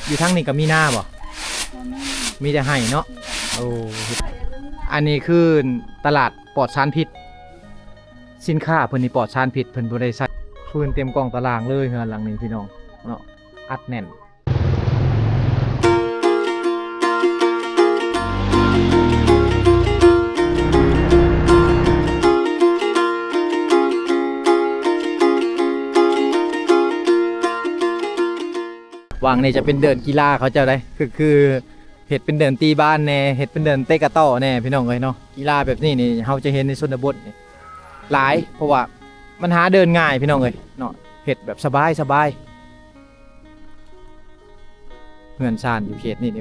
อยู่ทั้งนี้ก็มีหน้าบ่มีแต่ไห้เนาะโอ้อันนี้คือตลาดปลอดสารพิษสินค้าเพิ่นนี่ปลอดสารพิษเพิ่นบ่ได้ใส่ฟืนเต็มกล่องตารางเลยเฮือนหลังนี้พี่น้องเนาะอัดแน่นวางนี่จะเป็นเดินกีฬาเขาเจ้าได้คือเห็ดเป็นเดินตีบ้านแน่เห็ดเป็นเดินเตะกระต่อแน่พี่น้องเอ้ยเนาะกีฬาแบบนี้นี่เราจะเห็นในชนบทหลายเพราะว่ามันหาเดินง่ายพี่น้องเอ้ยเนาะเห็ดแบบสบายเงินซานอยู่เขตนี่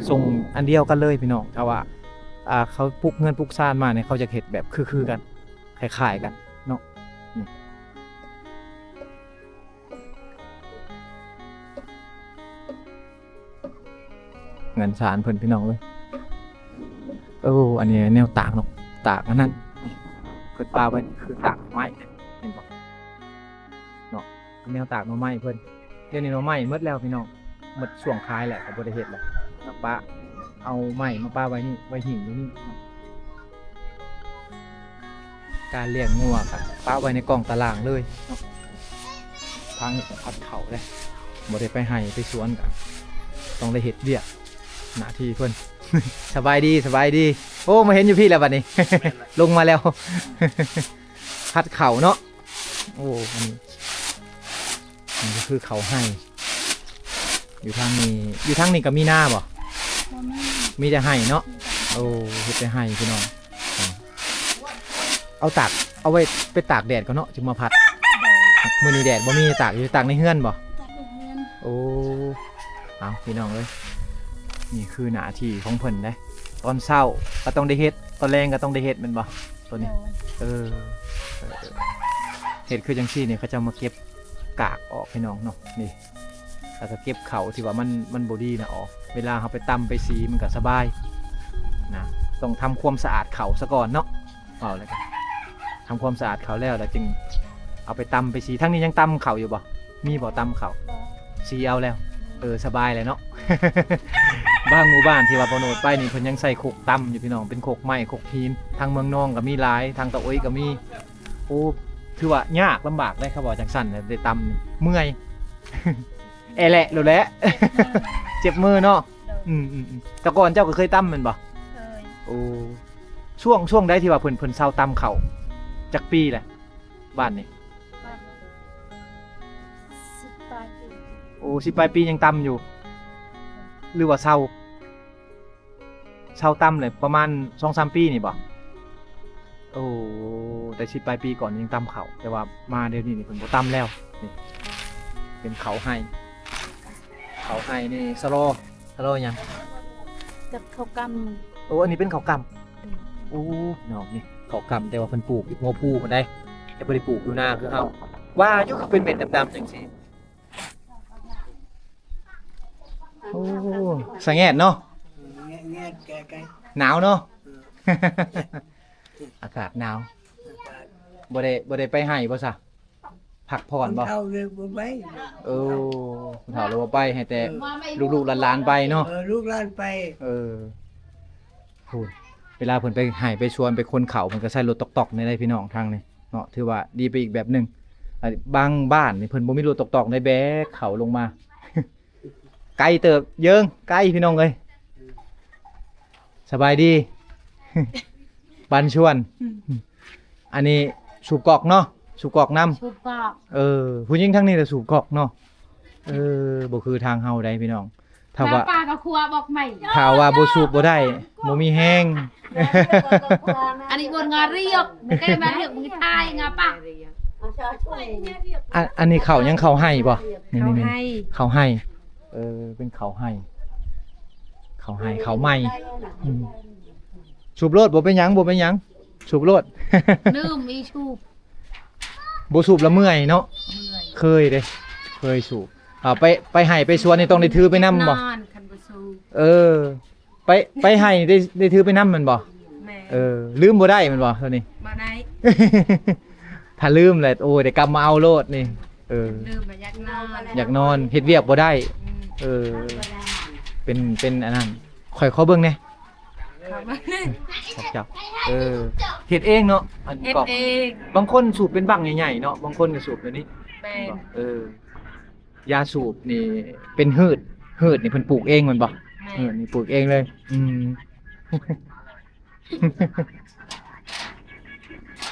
ส่งอันเดียวกันเลยพี่น้องถ้าว่าเขาปลุกเงินปลุกซานมาเนี่ยเขาจะเห็ดแบบคือกันคล้ายๆกันเนาะเงินสารเพิ่นพี่น้องเลยอันนี้แนวตากเนาะตากอันนั้นเพิ่นปลาไว้คือตากไม้เห็นบ่เนาะแนวตากหน่อไม้เพิ่นเดี๋ยวนี้หน่อไม้หมดแล้วพี่น้องหมดช่วงคายแหละก็บ่ได้เฮ็ดแล้วป้าเอาไม้มาป้าไว้นี่ไว้หิ้งอยู่นี่การเลี้ยงงัวครับป้าไว้ในกล่องตารางเลยเนาะทางพัดเขาเลยบ่ได้ไปไห้ไปสวนกันต้องได้เฮ็ดเวียกหน้าที่เพิ่น สบายดีโอ้มาเห็นอยู่พี่แล้วบัดนี้ ลงมาแล้ว พัดเข่าเนาะโอ้อันนี้คือเขาให้อยู่ทางนี้ก็มีหน้าบ่มีแต่ให้เนาะโอ้เฮ็ดแต่ให้พี่น้องเอาไว้ไปตากแดดก่อนเนาะจึงมาพัดมื้อนี้แดดบ่มีตากอยู่ตากในเฮือนบ่โอ้เอาพี่น้องเอ้ยนี่คือหน้าที่ของเพิ่นได้ตอนเช้าก็ต้องได้เฮ็ดตอนแรงก็ต้องได้เฮ็ดแม่นบ่ตัวนี้เฮ็ดคือจังซี่นี่เขาจะมาเก็บกากออกพี่น้องเนาะนี่แล้วก็เก็บเขาที่ว่ามันบ่ดีนะออกเวลาเฮาไปตำไปสีมันก็สบายนะต้องทำความสะอาดเขาซะก่อนเนาะเอาเลยกันทำความสะอาดเขาแล้วจึงเอาไปตำไปสีทั้งนี้ยังตำเขาอยู่บ่มีบ่ตำเขาสีเอาแล้วสบายเลยเนาะ บ้านหมู่บ้านที่ว่าปโนดไปนี่เพิ่นยังใส่โคกตำอยู่พี่น้องเป็นโคกไม้โคกหินทางเมืองนองก็มีหลายทางตะโอยก็มีโอ้ถือว่ายากลำบากได้ครับบอกจังสั่นได้ตำเมื่อย แหละรู้แล้ว เจ็บมือเนาะแต่ก่อนเจ้าก็เคยตำมันบ่เคยโอ้ช่วงได้ที่ว่าเพิ่นเซาตำเข่าจักปีแหละบ้านนี่โอ้10 ปลายปียังตำอยู่หรือว่าเศร้าตำเลยประมาณ 2-3 ปีนี่บ่โอ้แต่10 ปลายปีก่อนยังตำเขาแต่ว่ามาเดี๋ยวนี้นี่เพิ่นบ่ตำแล้วนี่เป็นเขาให้นี่สโลยังกับเขากำโอ้อันนี้เป็นเขากำโอ้เนาะนี่เขากำแต่ว่าเพิ่นปลูกอยู่หัวภูเพิ่นได้แต่บ่ได้ปลูกอยู่หน้าคือเฮาว่าอยู่คือเป็นเม็ดดำๆจังซี่โอ้สะแงดเนาะหนาวเนาะ อากาศหนาวบ่ได้ไปให้บ่ซะพักผ่อนบ่เอาเลยบ่ไปเฒ่าเราบ่ไปให้แต่ลูกๆหลานๆไปเนาะลูกหลานไปพูดเวลาเพิ่นไปให้ไปชวนไปคนเขามันก็ใช้รถตอกๆในได้พี่น้องทางนี้เนาะถือว่าดีไปอีกแบบนึงบางบ้านนี่เพิ่นบ่มีรถตอกๆในแบกเขาลงมาไกลเติบเยิงไกลพี่น้องเอ้ยสบายดี บันชวนอันนี้สูบกอกเนาะสูบกอกน้ำสูบกอกผู้หญิงทั้งนี้แต่สูบกอกเนาะบ่คือทางเฮาได้พี่น้องถ้าว่าปลากระคัวบอกใหม่ถ้าว่าบ่สูบบ่ได้บ่มีแห้ง อันนี้บนงาเรียกมึงแกมาเรียกมึงทายงาปะอันนี้เขายังเขาให้บ่นี่เขาให้เป็นเขาให้เขาใหม่สูบโลดบ่เป็นหยังสูบโลดลืมอีสูบบ่สูบละเมื่อยเนาะเคยสูบไปให้ไปสวนนี่ต้องได้ถือไปนำบ่นอนคันบ่สูบไป ไปให้ได้ถือไปนำมันบ่ แม่ ลืมบ่ได้มันบ่เท่านี้ บ่ได้ ถ้าลืมแหละโอ้ยได้กลับมาเอาโลดนี่ลืมมาอยากนอน อยากนอนเฮ็ดเวียกบ่ได้ อืม เป็นอันนั้นข่อยขอเบิ่งแหน่ เข้ามา ครับจับเฮ็ดเองเนาะอัน เฮ็ด กรอบ เอง บางคนสูบเป็นบังใหญ่ๆเนาะบางคนก็สูบแบบนี้ เป็น ยาสูบนี่เป็นหืดนี่เพิ่นปลูกเองแมันบ่ แม่ นี่ปลูกเองเลย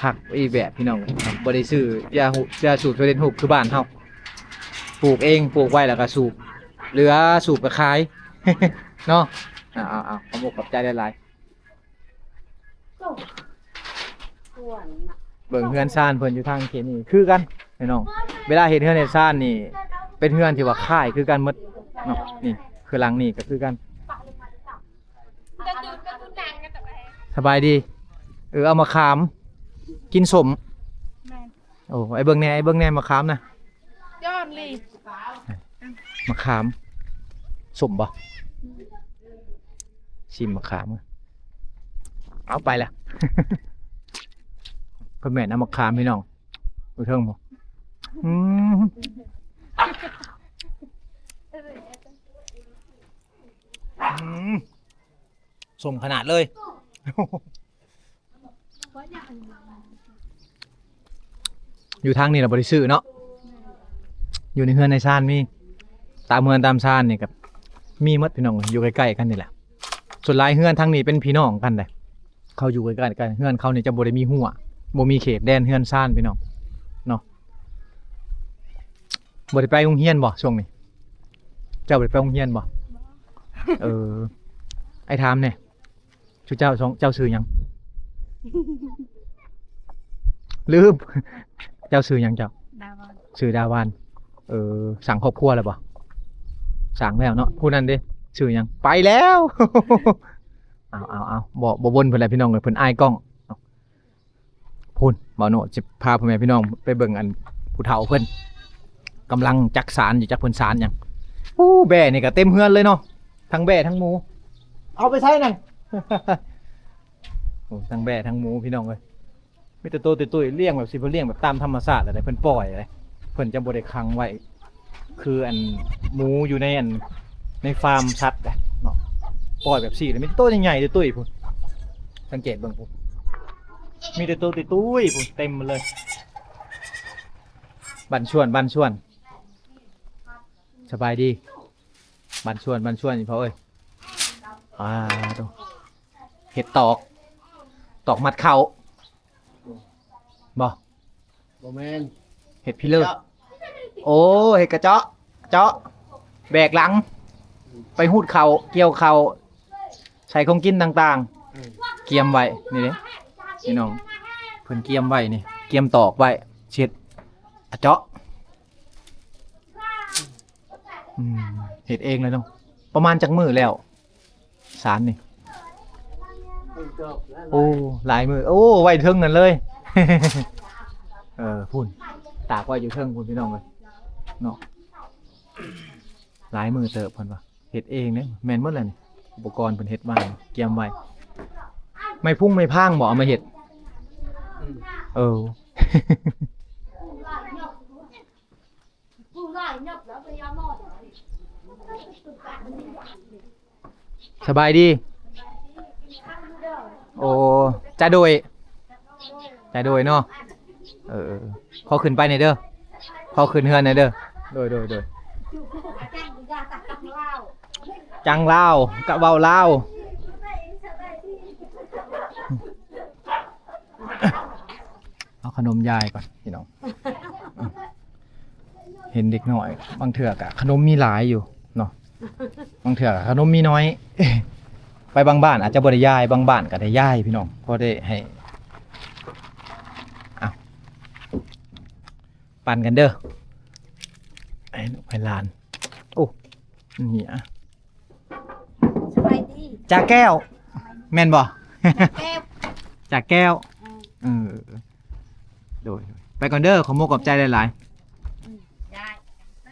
ผักอีกแบบพี่น้องบ่ได้ซื้อยาสูบโซเดนฮูบคือบ้านเฮาปลูกเองปลูกไว้แล้วก็สูบเหลือสูบก็ขาย เนาะเอาขอบคุณขอบใจหลายๆเบิ่งเฮือนซ่านเพิ่นอยู่ทางเขตนี่คือกันพี่น้องเวลาเฮ็ดเฮือนเฮ็ดซ่านนี่เป็นเฮือนที่ว่าค่ายคือกันหมดเนาะนี่คือหลังนี่ก็คือกันสบายดีเอามาขามกินสมโอ้ไอ้เบิ่งแน่มาขามนะ ยอดเลย มาขามสมบ่ชิมมาขามเอาไปละเพิ่นแม่นเอามาขามพี่น้องดูเทิงบ่สมขนาดเลย อยู่ทางนี้เราบริสุทธิ์เนาะอยู่ในเฮือนในซ่านมีตามเฮือนตามซ่านนี่กับมีหมดพี่น้องอยู่ใกล้ๆกันนี่แหละส่วนหลายเฮือนทางนี้เป็นพี่น้องกันเลยเขาอยู่ใกล้ๆกันเฮือนเขาเนี่ยจะบ่ได้มีหัวบ่มีเขตแดนเฮือนซ่านพี่น้องเนาะบ่ได้ไปโรงเรียนบ่ช่วงนี้เจ้าบ่ได้ไปโรงเรียนบ่ไอ้ถามเนี่ยชื่อเจ้าชื่อหยัง ลืม เจ้าชื่อหยังเจ้า ดาวอน ชื่อดาวันสั่งครอบครัวแล้วบ่สั่งแล้วเนาะผู้นั้นเด้ชื่อหยังไปแล้ว เอาบ่วนเพิ่นแหละพี่น้องเอ้ยเพิ่นอายกล้องพูนบ่าวโนสิพาพ่อแม่พี่น้องไปเบิ่งอันผู้เฒ่าเพิ่นกำลังจักสารอยู่จักเพิ่นสารหยังแบ่นี่ก็เต็มเฮือนเลยเนาะทั้งแบ่ทั้งหมูเอาไปใช้นั่น โอ้ทั้งแบ่ทั้งหมูพี่น้องเอ้ยมีแต่โตตุ้ยๆเลี้ยงแบบสิเพิ่นเลี้ยงแบบตามธรรมชาติอะไรเพิ่นปล่อยอะไรเพิ่นจะบ่ได้ขังไว้คืออันหมูอยู่ในฟาร์มสัตว์เนาะปล่อยแบบสี่เลยมีแต่โตใหญ่ๆตุ้ยๆพุ่นสังเกตเบิ่งพุ่นมีแต่โตตุ้ยๆพุ่นเต็มหมดเลยบันชวนสบายดีบันชวนอีพ่อเอ้ยดูเห็ดตอกมัดเข่าบ่แม่น เห็ดพี่เลิศโอ้เห็ดกระเจาะแบกหลังไปหูดเข่าเกี่ยวเข่าใส่ของกินต่างๆเกียมไว้นี่เด้พี่น้องเพิ่นเกียมไว้นี่เกียมตอกไว้เช็ดเจาะเห็ดเองเลยน้องประมาณจักมือแล้วสารนี่โอ้หลายมือโอ้ไว้เทิงกันเลย พุ่นตากไว้อยู่เทิงพุ่นพี่น้องเลยเนาะหลายมือเติบเพิ่นว่าเฮ็ดเองเนี่ยแม่นหมดเลยนี่อุปกรณ์เพิ่นเฮ็ดมาเตรียมไว้ไม่พุ่งไม่พางบ่เอามาเฮ็ดสบายดีโอ้จะโดยเนาะพอขึ้นไปในเด้อพอขึ้นเฮือนในเด้อโดยจังลาวกะเว้าลาวเอาขนมยายก่อนพี่น้องเห็นเด็กน้อยบางเถื่อกะขนมมีหลายอยู่เนาะบางเถื่อกะขนมมีน้อย ไปบางบ้านอาจจะบ่ได้ย้ายบางบ้านก็ได้ย้ายพี่น้องพอได้ให้ปั่นกันเด้อไอ้ลูกไอ้หลานโอ้นี่อ่ะ สบายดี จากแก้วแม่นบ่ แก้ว จากแก้วโดยไปก่อนเด้อขอโมกขอบใจหลาย ได้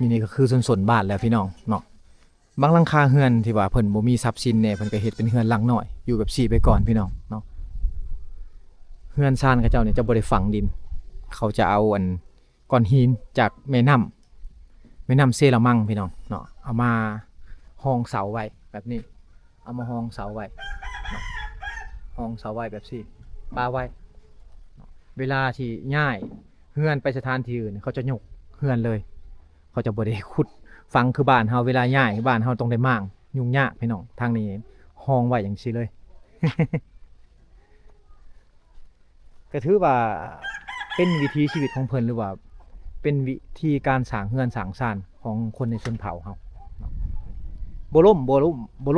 ๆนี่ก็คือสนบ้านแล้วพี่น้องเนาะ บางหลังคาเฮือนที่ว่าเพิ่นบ่มีทรัพย์สินแน่เพิ่นก็เฮ็ดเป็นเฮือนหลังน้อยอยู่แบบซี่ไปก่อนพี่น้องเนาะเฮือนซ่านเขาเจ้าเนี่ยจะบ่ได้ฝังดิน เขาจะเอาอันก้อนหินจากแม่น้ำเซรามังพี่น้องเนาะเอามาห้องเสาไว้แบบนี้เอามาห้องเสาไว้เนาะห้องเสาไว้แบบซี่ปาไว้เนาะเวลาที่ย้ายเฮือนไปสถานที่อื่นเขาจะยกเฮือนเลยเขาจะบ่ได้ขุดฝังคือบ้านเฮาเวลาย้ายบ้านเฮาต้องได้มั่างยุ่งยากพี่น้องทางนี้ห้องไว้อย่างซี่เลย ก็ถือว่าเป็นวิถีชีวิตของเพิ่นหรือว่าเป็นวิธีการสร้างเฮือนสร้างซ่านของคนในชนเผ่าเฮาบ่ล่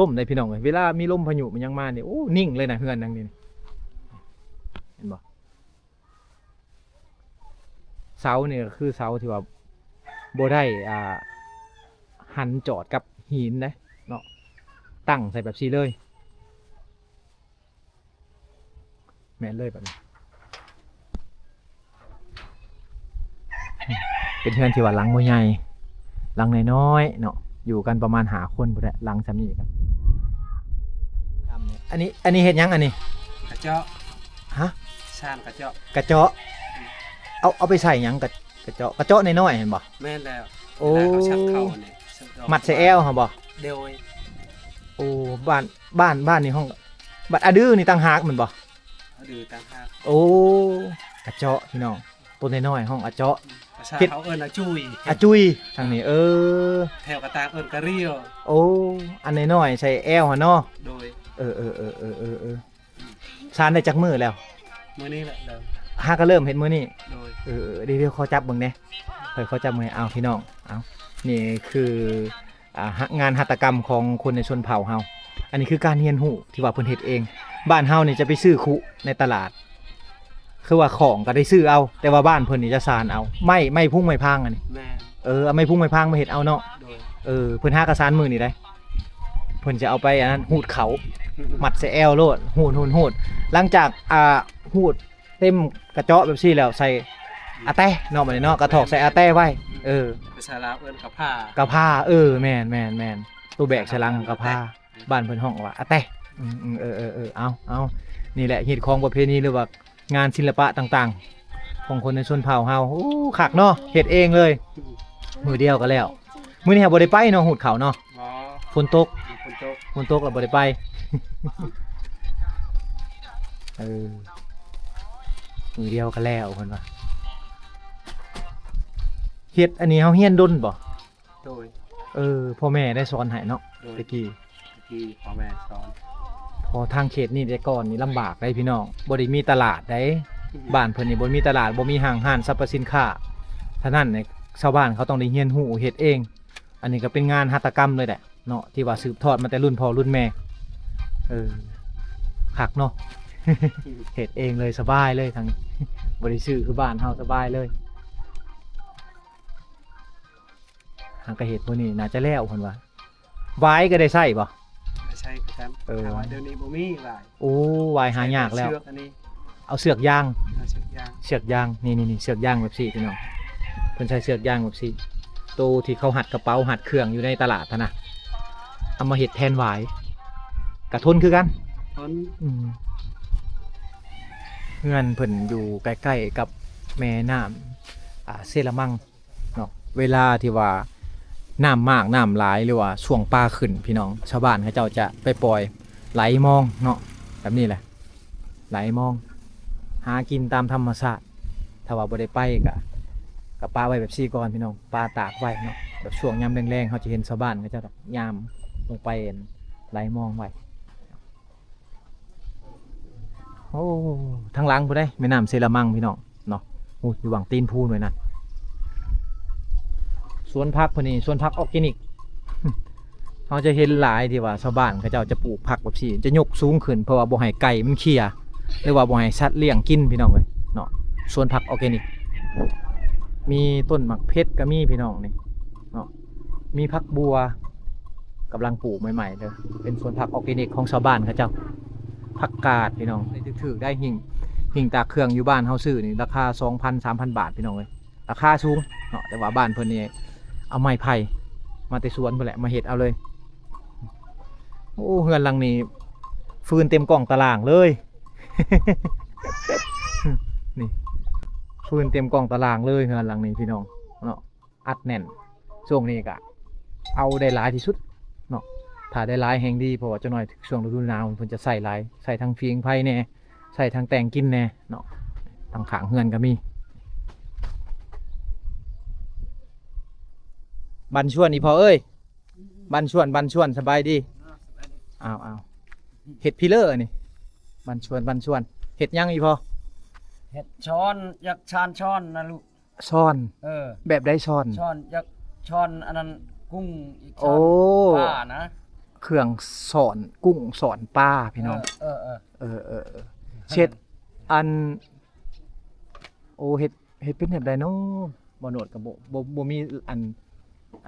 มได้พี่น้องเอ้ยเวลามีลมพายุมันยังมานี่โอ้นิ่งเลยนะเฮือนดังนี้เห็นบ่เสาเนี่ยก็คือเสาที่ว่าบ่ได้หันจอดกับหินนะเนาะตั้งใส่แบบซี่เลยแม่นเลยแบบนี้เป็นเฮือนที่ว่าหลังบ่ใหญ่หลังน้อยๆเนาะอยู่กันประมาณ5คนพุ่นแหละหลังซำนี้กันอันนี้เฮ็ดหยังอันนี้กระเจาะฮะชานกระเจาะกระเจาะเอาไปใส่หยังกระเจาะน้อยๆเห็นบ่แม่นแล้วโอ้เขาชักเข้านี่มัดใส่แอวเหรอบ่เดยโอ้บ้านนี่ห้องบัดอะดื้อนี่ต่างหากแม่นบ่อะดื้อต่างหากโอ้กระเจาะพี่น้องตัวน้อยๆห้องอะเจาะเฮ็ดเขาเอิ้นอะจุยทางนี้แถวกระตางเอิ้นกะเรียวโอ้อันน้อยๆใส่แอวหั่นเนาะโดยซานได้จักมื้อแล้วมื้อนี้แหละเด้อหาก็เริ่มเฮ็ดมื้อนี้โดยเดี๋ยวขอจับเบิ่งแหน่ขอจับมือเอาพี่น้องเอานี่คืองานหัตถกรรมของคนในชนเผ่าเฮาอันนี้คือการเรียนรู้ที่ว่าเพิ่นเฮ็ดเองบ้านเฮานี่จะไปซื้อคุในตลาดคือว่าของก็ได้ซื้อเอาแต่ว่าบ้านเพิ่นนี่จะสานเอาไม่พุ่งไม่พังอันนี้แม่เอาไม่พุ่งไม่พังมาเฮ็ดเอาเนาะเพิ่นหากระสานมือนี่ได้เพิ่นจะเอาไปอันนั้นหูดเขามัดใส่แอวโลดหูดหลังจากหูดเต็มกระเจาะแบบซี่แล้วใส่อาแต้เนาะบัดนี้เนาะกระถอกใส่อาแต้ไว้ภาษาลาวเอิ้นกะผ้แม่นตัวแบกฉลังกะผ้าบ้านเพิ่นห้องว่าอาแต้เอานี่แหละฮิตของประเพณีหรือว่างานศิลปะต่างๆของคนในชนเผ่าเฮาโอ้คักเนาะเฮ็ดเองเลยมือเดียวก็แล้วมื้อนี้บ่ได้ไปเนาะหูดเขาเนาะฝนตกแล้วบ่ได้ไปมือเดียวก็แล้วเพิ่นว่าเฮ็ดอันนี้เฮาเฮียนดนบ่โดยพ่อแม่ได้สอนให้เนาะตะกี้พ่อแม่สอนพอทางเขตนี่แต่ก่อนนี่ลำบากได้พี่น้องบ่ได้มีตลาดได้บ้านเพิ่นนี่บ่มีตลาดบ่มีห้างร้านสรรพสินค้าฉะนั้นเนี่ยชาวบ้านเขาต้องได้เรียนรู้เฮ็ดเองอันนี้ก็เป็นงานหัตถกรรมเลยแหละเนาะที่ว่าสืบทอดมาแต่รุ่นพ่อรุ่นแม่คักเนาะ เฮ็ดเองเลยสบายเลยทางบ่ได้ซื้อคือบ้านเฮาสบายเลยหางก็เฮ็ดมื้อนี้น่าจะแล้วเพิ่นว่าไว้ก็ได้ใช้บ่ไม่ใช่ครับเดี๋ยวนี้บ่มีหลายโอ้วายหายากแล้วเชือกอันนี้เอาเสือกยางเสือกยางนี่เสือกยางแบบซี่พี่น้องเพิ่นใช้เสือกยางแบบซี่ตัวที่เขาหัดกระเป๋าหัดเครื่องอยู่ในตลาดนะเอามาเฮ็ดแทนหวายกระทนคือกันทนเงินเพิ่นอยู่ใกล้ๆกับแม่น้ำเซรามังเนาะเวลาที่ว่าน้ำมากน้ำหลายหรือว่าช่วงปลาขึ้นพี่น้องชาวบ้านเขาเจ้าจะไปปล่อยไหลมองเนาะแบบนี้แหละไหลมองหากินตามธรรมชาติถ้าว่าบ่ได้ไปกับปลาไว้แบบซี่ก่อนพี่น้องปลาตากไว้เนาะแบบช่วงยามแรงๆเขาจะเห็นชาวบ้านเขาจะยามลงไปไหลมองไว้โอ้ทางหลังผู้ใดแม่น้ำเซรามังพี่น้องเนาะอยู่หวังตีนพูนไว้นั่นสวนผักพวกนี้สวนผักออร์แกนิก เราจะเห็นหลายที่ว่าชาวบ้านเขาเจ้าจะปลูกผักแบบนี้จะยกสูงขึ้นเพราะว่าบ่ให้ไก่มันเคี่ยหรือว่าบ่ให้สัตว์เลี้ยงกินพี่น้องเลยเนาะสวนผักออร์แกนิกมีต้นหมักเพชรก็มีพี่น้องนี่เนาะมีผักบัวกำลังปลูกใหม่ๆเลยเป็นสวนผักออร์แกนิกของชาวบ้านเขาเจ้าผักกาดพี่น้องได้ถือได้หิ่งตากเครื่องอยู่บ้านเฮาซื้อนี่ราคา 2,000-3,000 บาทพี่น้องเลยราคาสูงเนาะแต่ว่าบ้านเพิ่นนี่เอาไม้ไผ่มาแต่สวนเพิ่นแหละมาเฮ็ดเอาเลย โอ้เฮือนหลังนี้ฟืนเต็มกล่องตารางเลย นี่ฟืนเต็มกล่องตารางเลยเฮือนหลังนี้พี่น้องเนาะอัดแน่นช่วงนี้ก็เอาได้หลายที่สุดเนาะถ้าได้หลายแห่งดีเพราะว่าจะหน่อยช่วงฤดูหนาวเพิ่นจะใส่หลายใส่ทั้งเฟียงไผ่แน่ใส่ทั้งแต่งกินแน่เนาะทางขางเฮือนก็มีบันชวนอีพอเอ้ยบันชวนสบายดีอ้าวเห็ดพิเลอร์นี่บันชวนเห็ดยังอีพอ เห็ดช้อนยักษ์ชานช้อนนะลูก ช้อน แบบได้ช้อน ช้อนยักษ์ช้อนอันนั้นกุ้งอีกช้ โอ้ อนปลานะ เครื่องสอนกุ้งสอนปลาพี่น้องเช็ดอันโอ้เห็ดเป็นแบบใดเนาะบ่โนดกับบ่มีอัน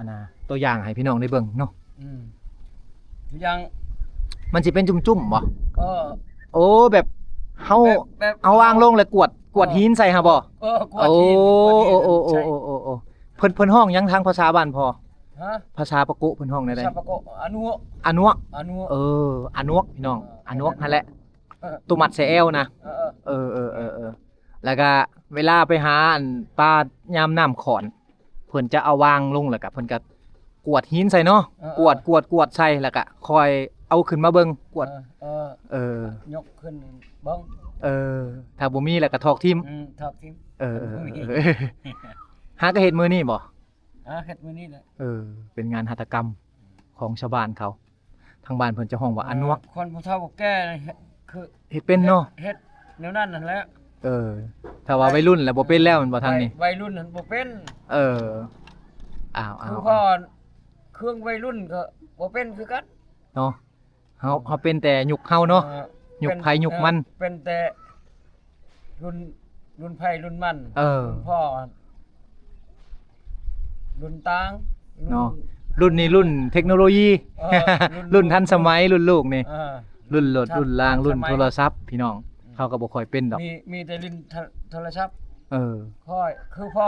น่ะตัวอย่างให้พี่น้องได้เบิ่งเนาะ ทุกอย่าง มันสิเป็นจุ่มๆบ่ เออ โอ้แบบเฮา แบบ เอาวางลงแล้วกวดหินใส่ฮะบ่ กวาดหิน โอ้ ใช่ เพิ่นห้องยังทางภาษาบ้านพอ ฮะ ภาษาปะกุเพิ่นห้องได้ ชาปะโกอนุ อะนวก อนุ อะนวกพี่น้องอะนวกนั่นแหละ เออ ตุมัดใส่แอวนะ เออ แล้วก็เวลาไปหาอันปลายามน้ำขอนเพิ่นจะเอาวางลงแล้วก็เพิ่นก็กวดหินใส่เนาะกวดใส่แล้วก็คอยเอาขึ้นมาเบิ่งกวดยกขึ้นเบิ้ง ถ้าบ่มีแล้วก็ทอกทิ่ม ทอกทิ้ง หาก็เฮ็ดมื้อนี้บ่ เฮ็ดมื้อนี้แหละ เป็นงานหัตถกรรมของชาวบ้านเขาทางบ้านเพิ่นจะห้องว่าอันวก คนผู้เฒ่าผู้แก่คือ เฮ็ดเป็นเนาะ เฮ็ดแนวนั้นนั่นแหละ ถ้าว่าวัยรุ่นแล้วบ่เป็นแล้วมันบ่ทางนี้ วัยรุ่นนั่นบ่เป็น อ้าว คือพ่อเครื่องวัยรุ่นก็บ่เป็นคือกัน เนาะเฮาเป็นแต่ยุคเฮาเนาะ ยุคไผยุคมัน เป็นแต่รุ่นไผรุ่นมันรุ่นพ่อรุ่นตาง เนาะรุ่นนี้รุ่นเทคโนโลยี รุ่นทันสมัยรุ่นลูกนี่รุ่นโหลดรุ่นล่างรุ่นโทรศัพท์พี่น้องเขาก็บ่ค่อยเป็นดอก มีแต่ลิ้นโทรศัพท์ ค่อย คือพ่อ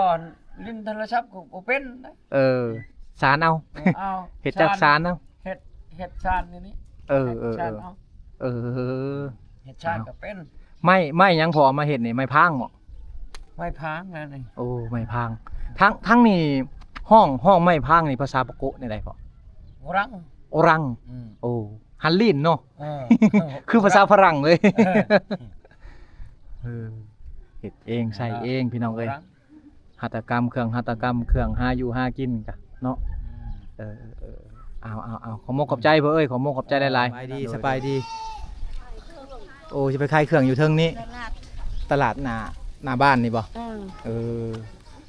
ลิ้นโทรศัพท์ก็บ่เป็นนะ สารเอา เอา เฮ็ดจากสารเอา เฮ็ดชาญนี่ชาญเอา เฮ็ดชาญก็เป็น ไม่หยังพอมาเฮ็ดนี่ไม้พางบ่ ไม้พางนั่นนี่ โอ้ไม้พางทั้งนี่ห้องไม้พางนี่ภาษาปะโกะนี่ได้พอ รัง โอรังโอ้ฮันลีนเนาะ คือภาษาฝรั่งเลย เฮ็ดเองใส่เองพี่น้องเอ้ยหัตถกรรมเครื่องหาอยู่หากินกะเนาะเอาขอมกขอบใจเพิ่นเอ้ยขอมกขอบใจหลายๆสบายดีโอ้สิไปขายเครื่องอยู่เทิงนี้ตลาดหน้าบ้านนี่บ่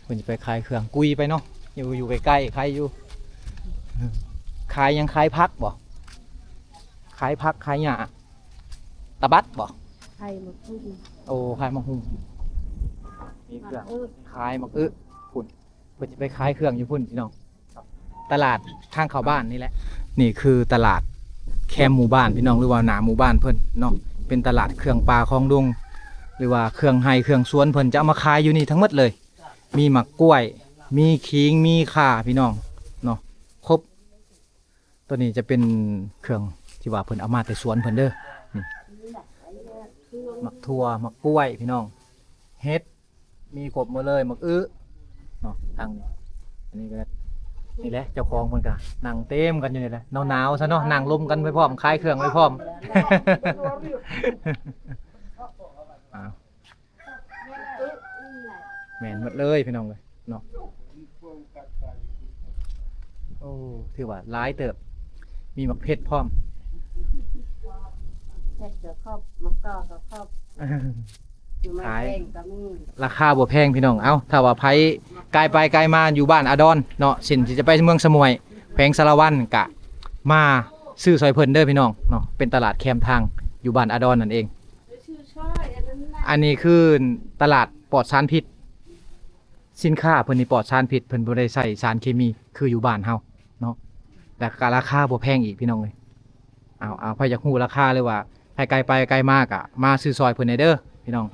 เพิ่นสิไปขายเครื่องกุยไปเนาะอยู่ใกล้ๆขายอยู่ขายยังขายผักบ่ขายผักขายหญ้าตะบัดบ่ ไข่หมดทุก โอ้ขายมะฮุ่มมีเครื่องขายมะพุ่นเพิ่นจะไปขายเครื่องอยู่พุ่นพี่น้องตลาดทางเข้าบ้านนี่แหละนี่คือตลาดแคมหมู่บ้านพี่น้องหรือว่าหน้าหมู่บ้านเพิ่นเนาะเป็นตลาดเครื่องปลาของดงหรือว่าเครื่องไห้เครื่องสวนเพิ่นจะเอามาขายอยู่นี่ทั้งหมดเลยมีหมักกล้วยมีขิงมีข่าพี่น้องเนาะครบตัวนี้จะเป็นเครื่องที่ว่าเพิ่นเอามาแต่สวนเพิ่นเด้อนี่หมักทั่วหมักกล้วยพี่น้องเฮ็ดมีครบหมดเลยหมักเนาะทางนี้อันนี้ก็นี่แหละเจ้าของเพิ่นก็นั่งเต็มกันอยู่นี่แหละหนาวๆซะเนาะนั่งลมกันไปพร้อมคลายเครื่องไปพร้อม แม่นหมดเลยพี่น้องเลยเนาะโอ้ถือว่าหลายเติบมีหมักเพชรพร้อม แค่เสือครอบมักก็ครอบอยู่มาแพงก็มี ราคาบ่แพงพี่น้อง เอ้าถ้าว่าไผไกลไปไกลมาอยู่บ้านอาดอนเนาะสินที่จะไปเมืองสมุยแพงสารวันกะมาซื้อซอยเพิ่นเด้อพี่น้องเนาะเป็นตลาดแคมทางอยู่บ้านอาดอนนั่นเอง อันนี้คือตลาดปลอดสารพิษสินค้าเพิ่นนี่ปลอดสารพิษเพิ่นบ่ได้ใส่สารเคมีคืออยู่บ้านเฮาเนาะแต่ก็ราคาบ่แพงอีกพี่น้องเอ้ยเอาพออยากฮู้ราคาเลยว่าให้ไกลไปไกลมากอ่ะมาซื้อซอยเพิ่นได้เด้อพี่น้อง